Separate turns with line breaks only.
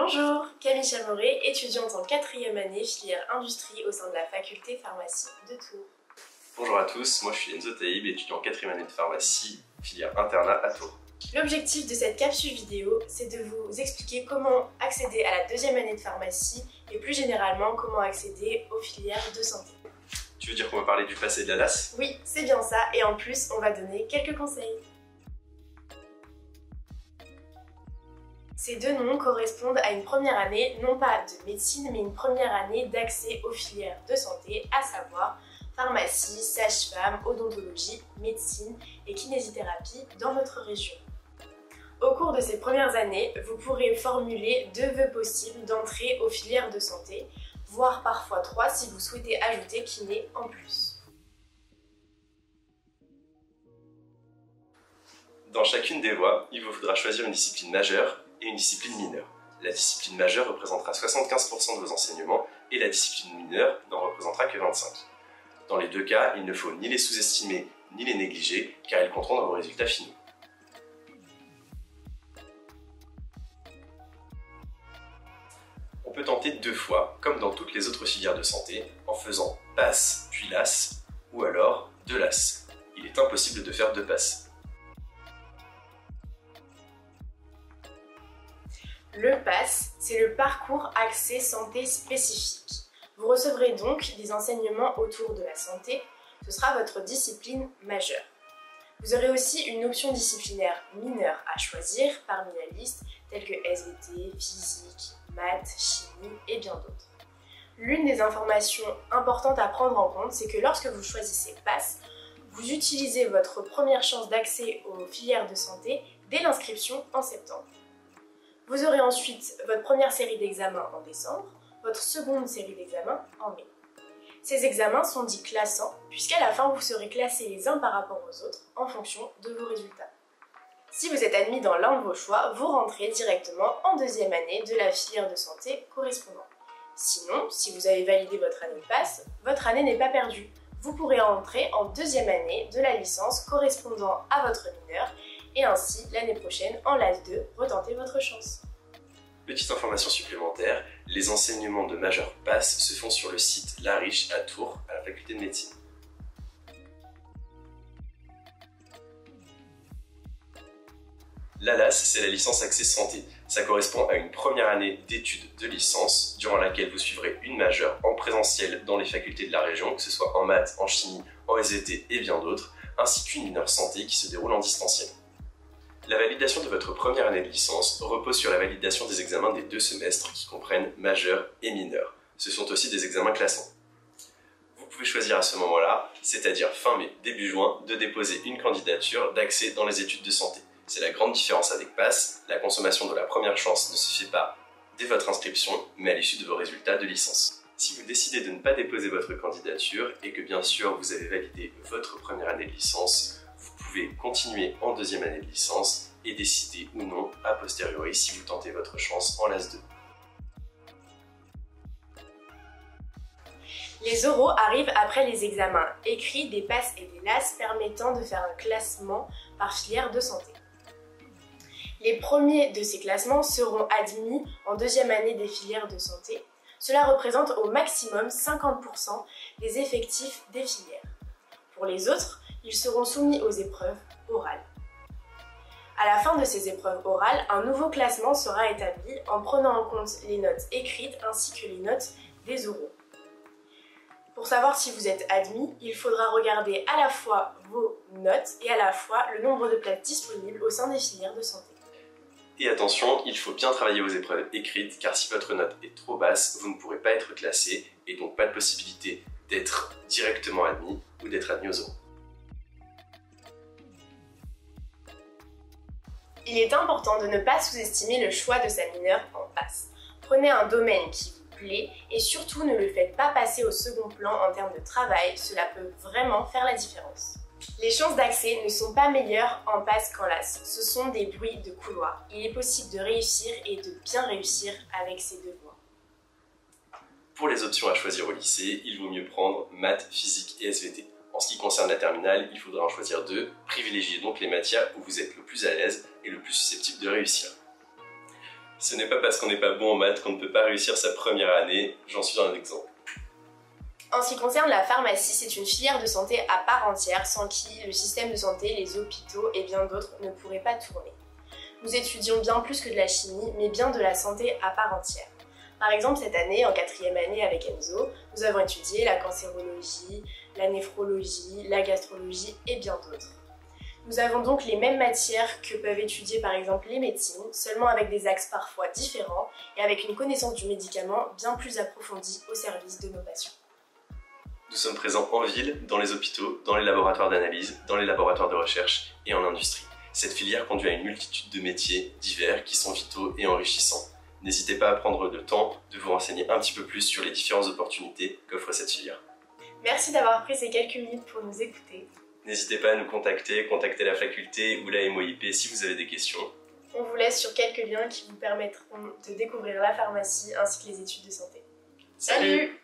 Bonjour, Camille Chamoré, étudiante en 4e année, filière industrie au sein de la faculté pharmacie de Tours.
Bonjour à tous, moi je suis Enzo Taïb, étudiant en 4e année de pharmacie, filière internat à Tours.
L'objectif de cette capsule vidéo, c'est de vous expliquer comment accéder à la 2e année de pharmacie et plus généralement comment accéder aux filières de santé.
Tu veux dire qu'on va parler du passé de la LAS?
Oui, c'est bien ça, et en plus on va donner quelques conseils. Ces deux noms correspondent à une première année, non pas de médecine, mais une première année d'accès aux filières de santé, à savoir pharmacie, sage-femme, odontologie, médecine et kinésithérapie dans notre région. Au cours de ces premières années, vous pourrez formuler 2 vœux possibles d'entrée aux filières de santé, voire parfois 3 si vous souhaitez ajouter kiné en plus.
Dans chacune des voies, il vous faudra choisir une discipline majeure et une discipline mineure. La discipline majeure représentera 75% de vos enseignements et la discipline mineure n'en représentera que 25%. Dans les deux cas, il ne faut ni les sous-estimer ni les négliger car ils compteront dans vos résultats finaux. On peut tenter 2 fois, comme dans toutes les autres filières de santé, en faisant PASS puis LAS, ou alors 2 LAS. Il est impossible de faire 2 PASS.
Le PASS, c'est le parcours accès santé spécifique. Vous recevrez donc des enseignements autour de la santé, ce sera votre discipline majeure. Vous aurez aussi une option disciplinaire mineure à choisir parmi la liste, telle que SVT, physique, maths, chimie et bien d'autres. L'une des informations importantes à prendre en compte, c'est que lorsque vous choisissez PASS, vous utilisez votre première chance d'accès aux filières de santé dès l'inscription en septembre. Vous aurez ensuite votre première série d'examens en décembre, votre seconde série d'examens en mai. Ces examens sont dits classants, puisqu'à la fin vous serez classés les uns par rapport aux autres en fonction de vos résultats. Si vous êtes admis dans l'un de vos choix, vous rentrez directement en 2e année de la filière de santé correspondante. Sinon, si vous avez validé votre année de PASS, votre année n'est pas perdue. Vous pourrez rentrer en 2e année de la licence correspondant à votre mineur et ainsi, l'année prochaine, en LAS 2, retenter votre chance.
Petite information supplémentaire, les enseignements de majeure PASS se font sur le site La Riche à Tours, à la faculté de médecine. La LAS, c'est la licence accès santé. Ça correspond à une première année d'études de licence, durant laquelle vous suivrez une majeure en présentiel dans les facultés de la région, que ce soit en maths, en chimie, en SVT et bien d'autres, ainsi qu'une mineure santé qui se déroule en distanciel. La validation de votre première année de licence repose sur la validation des examens des 2 semestres qui comprennent majeur et mineur. Ce sont aussi des examens classants. Vous pouvez choisir à ce moment-là, c'est-à-dire fin mai, début juin, de déposer une candidature d'accès dans les études de santé. C'est la grande différence avec PASS, la consommation de la première chance ne se fait pas dès votre inscription, mais à l'issue de vos résultats de licence. Si vous décidez de ne pas déposer votre candidature et que bien sûr vous avez validé votre première année de licence, vous pouvez continuer en 2e année de licence et décider ou non a posteriori si vous tentez votre chance en LAS 2.
Les oraux arrivent après les examens écrits des PASS et des LAS permettant de faire un classement par filière de santé. Les premiers de ces classements seront admis en 2e année des filières de santé. Cela représente au maximum 50% des effectifs des filières. Pour les autres, ils seront soumis aux épreuves orales. À la fin de ces épreuves orales, un nouveau classement sera établi en prenant en compte les notes écrites ainsi que les notes des oraux. Pour savoir si vous êtes admis, il faudra regarder à la fois vos notes et à la fois le nombre de places disponibles au sein des filières de santé.
Et attention, il faut bien travailler vos épreuves écrites car si votre note est trop basse, vous ne pourrez pas être classé et donc pas de possibilité d'être directement admis ou d'être admis aux oraux.
Il est important de ne pas sous-estimer le choix de sa mineure en PASS. Prenez un domaine qui vous plaît et surtout ne le faites pas passer au second plan en termes de travail, cela peut vraiment faire la différence. Les chances d'accès ne sont pas meilleures en PASS qu'en LAS, ce sont des bruits de couloir. Il est possible de réussir et de bien réussir avec ces 2 voies.
Pour les options à choisir au lycée, il vaut mieux prendre maths, physique et SVT. En ce qui concerne la terminale, il faudra en choisir 2. Privilégiez donc les matières où vous êtes le plus à l'aise et le plus susceptible de réussir. Ce n'est pas parce qu'on n'est pas bon en maths qu'on ne peut pas réussir sa première année, j'en suis un exemple.
En ce qui concerne la pharmacie, c'est une filière de santé à part entière sans qui le système de santé, les hôpitaux et bien d'autres ne pourraient pas tourner. Nous étudions bien plus que de la chimie, mais bien de la santé à part entière. Par exemple, cette année, en 4e année avec Enzo, nous avons étudié la cancérologie, la néphrologie, la gastrologie et bien d'autres. Nous avons donc les mêmes matières que peuvent étudier par exemple les médecines, seulement avec des axes parfois différents et avec une connaissance du médicament bien plus approfondie au service de nos patients.
Nous sommes présents en ville, dans les hôpitaux, dans les laboratoires d'analyse, dans les laboratoires de recherche et en industrie. Cette filière conduit à une multitude de métiers divers qui sont vitaux et enrichissants. N'hésitez pas à prendre le temps de vous renseigner un petit peu plus sur les différentes opportunités qu'offre cette filière.
Merci d'avoir pris ces quelques minutes pour nous écouter.
N'hésitez pas à nous contacter la faculté ou la MOIP si vous avez des questions.
On vous laisse sur quelques liens qui vous permettront de découvrir la pharmacie ainsi que les études de santé. Salut!